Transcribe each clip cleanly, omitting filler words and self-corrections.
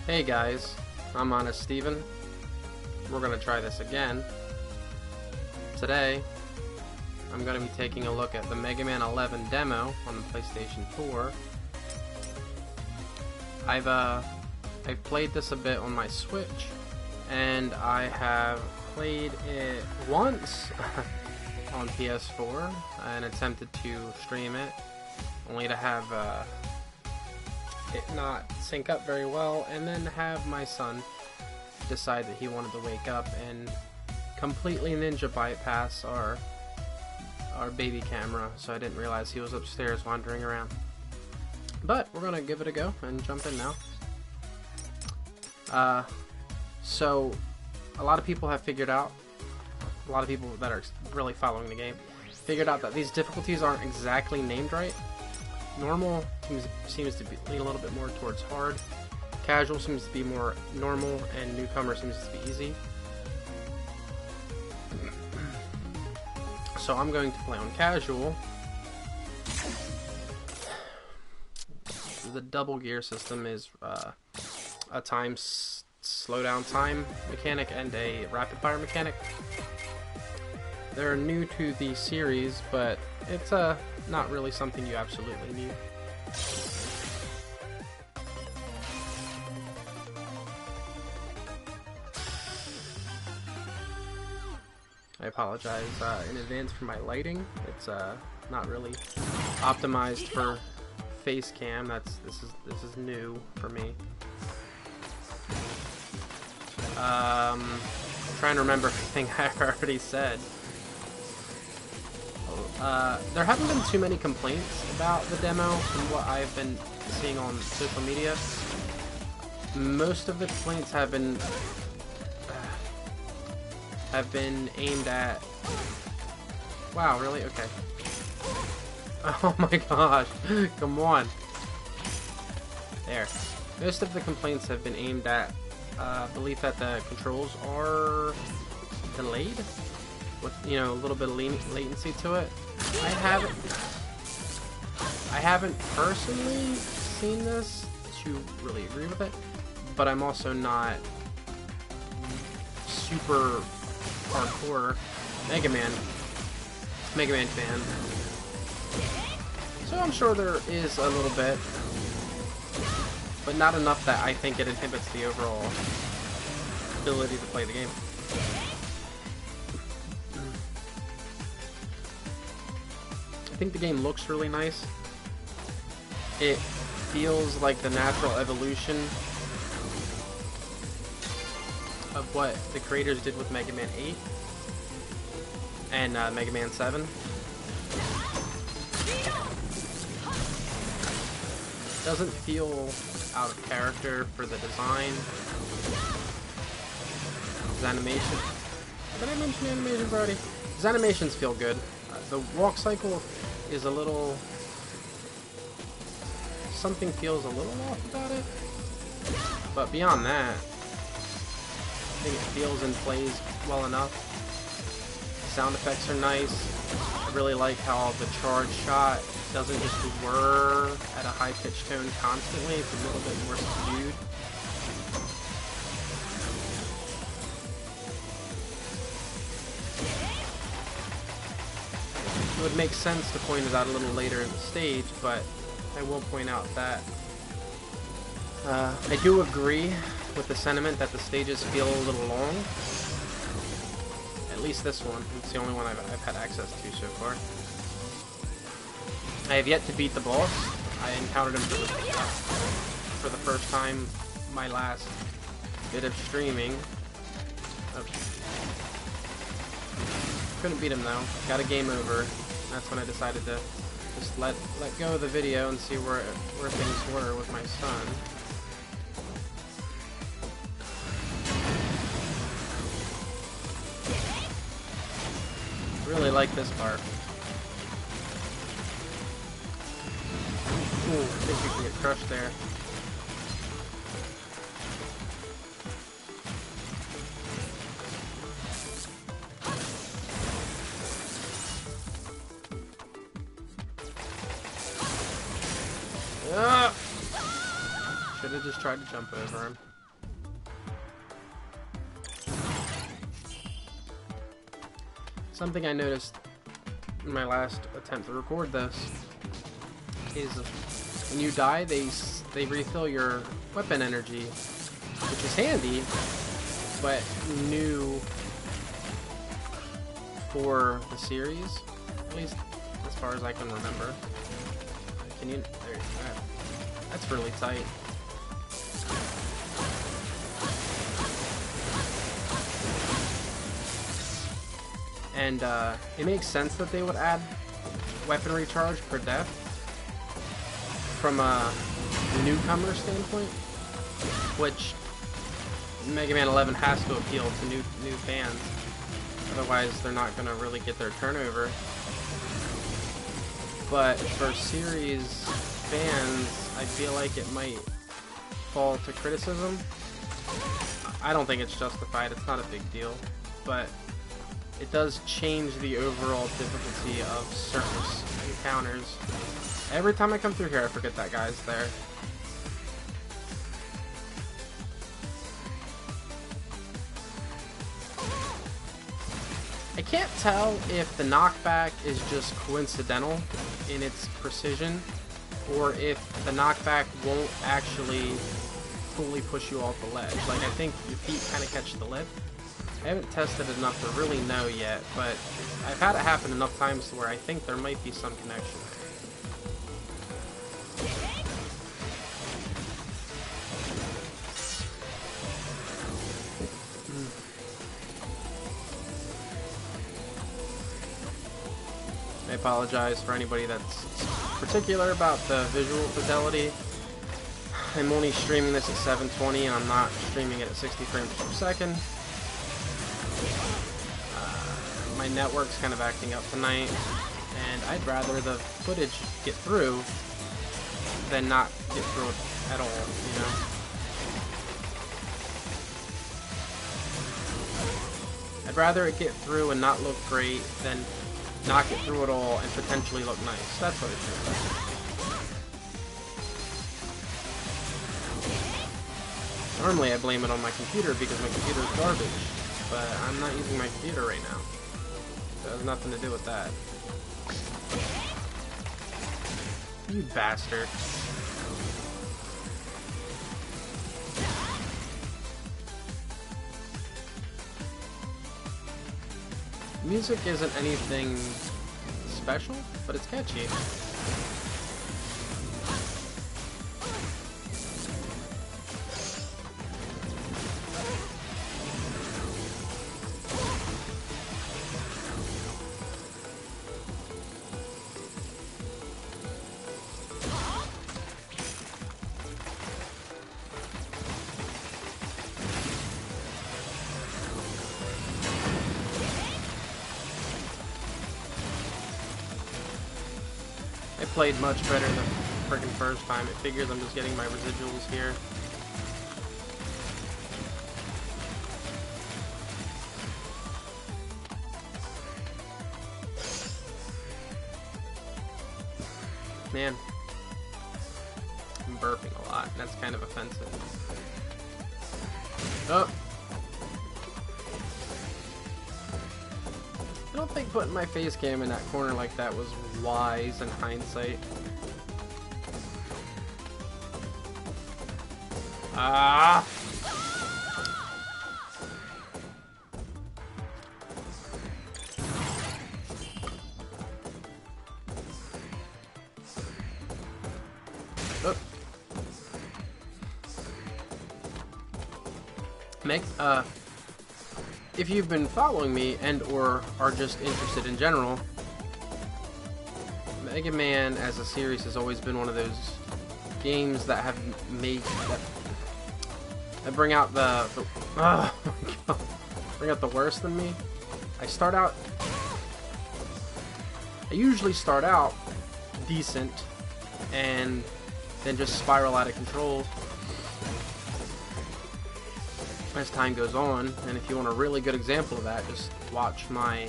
Hey guys, I'm Honest Steven. We're gonna try this again. Today, I'm gonna be taking a look at the Mega Man 11 demo on the PlayStation 4. I've played this a bit on my Switch, and I have played it once on PS4 and attempted to stream it, only to have it not sync up very well, and then have my son decide that he wanted to wake up and completely ninja bypass our baby camera, so I didn't realize he was upstairs wandering around. But we're gonna give it a go and jump in now. So a lot of people have figured out, a lot of people that are really following the game figured out that these difficulties aren't exactly named right. Normal seems to be lean a little bit more towards hard. Casual seems to be more normal, and newcomer seems to be easy. So I'm going to play on casual. The double gear system is a time slowdown time mechanic and a rapid fire mechanic. They're new to the series, but it's not really something you absolutely need. I apologize in advance for my lighting. It's not really optimized for face cam. This is new for me. Trying to remember everything I already said. There haven't been too many complaints about the demo from what I've been seeing on social media. Most of the complaints have been aimed at... Wow, really? Okay. Oh my gosh, come on. There. Most of the complaints have been aimed at belief that the controls are delayed, with, you know, a little bit of latency to it. I haven't personally seen this to really agree with it, but I'm also not super hardcore Mega Man fan, so I'm sure there is a little bit, but not enough that I think it inhibits the overall ability to play the game. I think the game looks really nice. It feels like the natural evolution of what the creators did with Mega Man 8 and Mega Man 7. Doesn't feel out of character for the design. His animation. Did I mention animations already? His animations feel good. The walk cycle is a little... Something feels a little off about it. But beyond that, I think it feels and plays well enough. The sound effects are nice. I really like how the charge shot doesn't just whir at a high-pitched tone constantly. It's a little bit more subdued. It would make sense to point it out a little later in the stage, but I will point out that I do agree with the sentiment that the stages feel a little long. At least this one. It's the only one I've had access to so far. I have yet to beat the boss. I encountered him for the first time my last bit of streaming. Couldn't beat him though. Got a game over. That's when I decided to just let go of the video and see where things were with my son. Really like this part. Ooh, I think you can get crushed there. Should have just tried to jump over him. something I noticed in my last attempt to record this is when you die, they refill your weapon energy, which is handy, but new for the series, at least as far as I can remember. Can you? That's really tight. And it makes sense that they would add weapon recharge per death from a newcomer standpoint, which Mega Man 11 has to appeal to new fans. Otherwise, they're not going to really get their turnover. But for series fans, I feel like it might fall to criticism. I don't think it's justified. It's not a big deal, but it does change the overall difficulty of certain encounters. Every time I come through here, I forget that guy's there. I can't tell if the knockback is just coincidental in its precision, or if the knockback won't actually fully push you off the ledge. Like, I think your feet kind of catch the lip. I haven't tested it enough to really know yet, but I've had it happen enough times where I think there might be some connection. I apologize for anybody that's particular about the visual fidelity. I'm only streaming this at 720 and I'm not streaming it at 60 frames per second. My network's kind of acting up tonight, and I'd rather the footage get through than not get through it at all, you know? I'd rather it get through and not look great than not get through it all and potentially look nice. That's what it is. Normally I blame it on my computer because my computer is garbage, but I'm not using my computer right now. It has nothing to do with that. You bastard. Music isn't anything special, but it's catchy. Played much better the freaking first time. It figures I'm just getting my residuals here. Man, I'm burping a lot, and that's kind of offensive. Oh! I don't think putting my face cam in that corner like that was wise in hindsight. Ah! Oh. If you've been following me and or are just interested in general, Mega Man as a series has always been one of those games that have made that bring out bring out the worst in me. I usually start out decent and then just spiral out of control as time goes on. And if you want a really good example of that, just watch my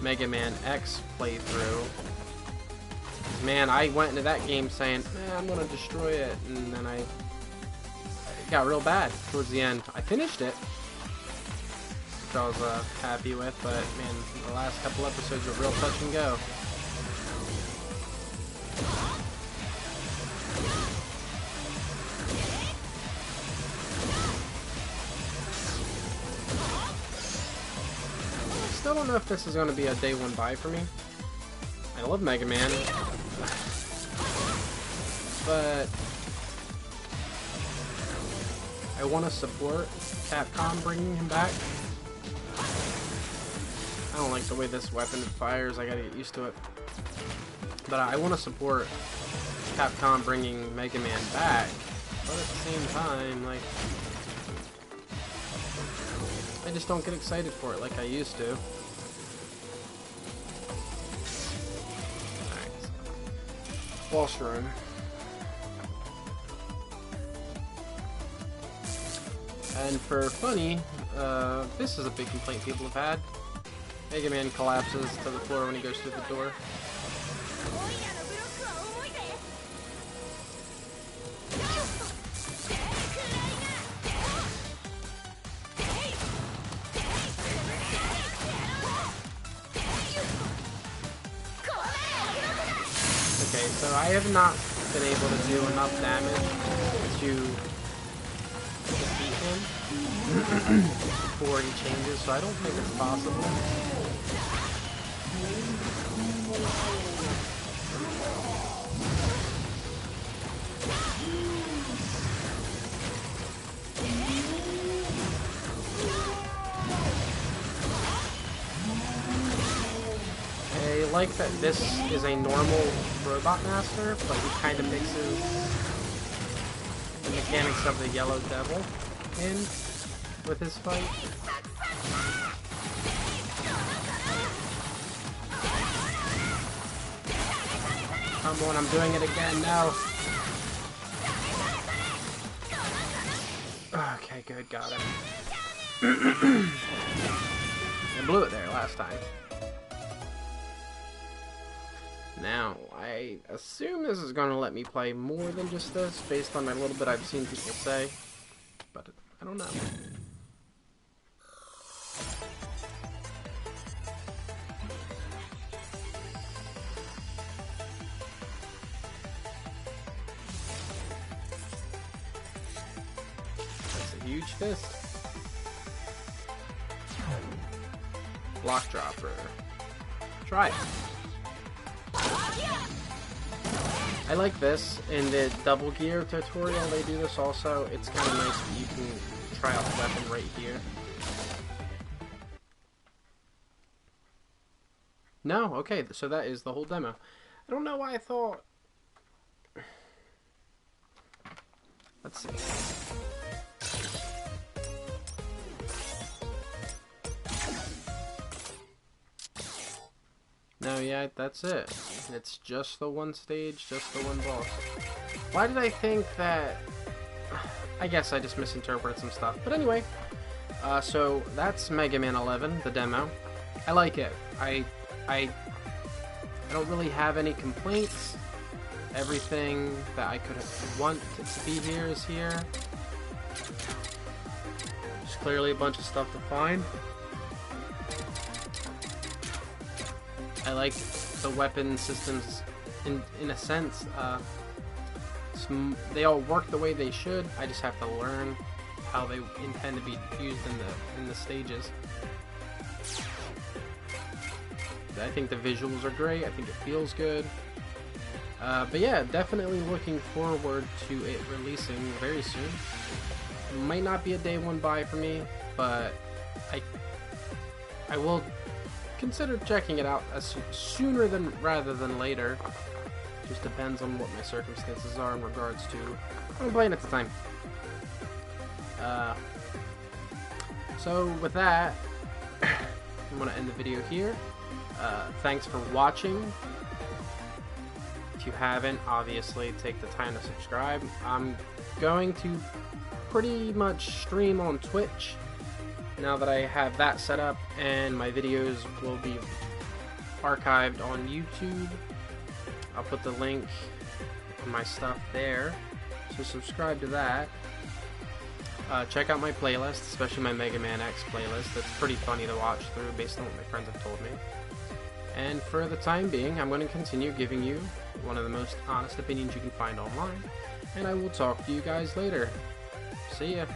Mega Man X playthrough. Man, I went into that game saying, man, I'm gonna destroy it, and then it got real bad towards the end. I finished it, which I was happy with, but man, the last couple episodes were real touch and go. Still don't know if this is going to be a day one buy for me. I love Mega Man, but I want to support Capcom bringing him back. I don't like the way this weapon fires. I gotta get used to it. But I want to support Capcom bringing Mega Man back. But at the same time, like, I just don't get excited for it like I used to. Alright. Boss room. And for funny, this is a big complaint people have had. Mega Man collapses to the floor when he goes through the door. Okay, so I have not been able to do enough damage to defeat him before he changes, so I don't think it's possible. I like that this is a normal Robot Master, but he kind of mixes the mechanics of the Yellow Devil in with his fight. Come on, I'm doing it again now. Okay, good, got it. I blew it there last time. Now, I assume this is going to let me play more than just this, based on a little bit I've seen people say, but I don't know. That's a huge fist. Block dropper. Try it. I like this. In the Double Gear tutorial, they do this also. It's kind of nice that you can try out the weapon right here. No? Okay, so that is the whole demo. I don't know why I thought... Let's see. No, yeah, that's it. It's just the one stage, just the one boss. Why did I think that... I guess I just misinterpreted some stuff. But anyway, so that's Mega Man 11, the demo. I like it. I don't really have any complaints. Everything that I could want it to be here is here. There's clearly a bunch of stuff to find. I like the weapon systems in a sense. They all work the way they should. I just have to learn how they intend to be used in the stages. I think the visuals are great. I think it feels good. But yeah, definitely looking forward to it releasing very soon. It might not be a day one buy for me, but I will consider checking it out sooner rather than later. Just depends on what my circumstances are in regards to I'm playing at the time. So with that, I'm gonna end the video here. Thanks for watching. If you haven't, obviously take the time to subscribe. I'm going to pretty much stream on Twitch now that I have that set up, and my videos will be archived on YouTube. I'll put the link on my stuff there, so subscribe to that. check out my playlist, especially my Mega Man X playlist. That's pretty funny to watch through based on what my friends have told me. And for the time being, I'm going to continue giving you one of the most honest opinions you can find online, and I will talk to you guys later. See ya!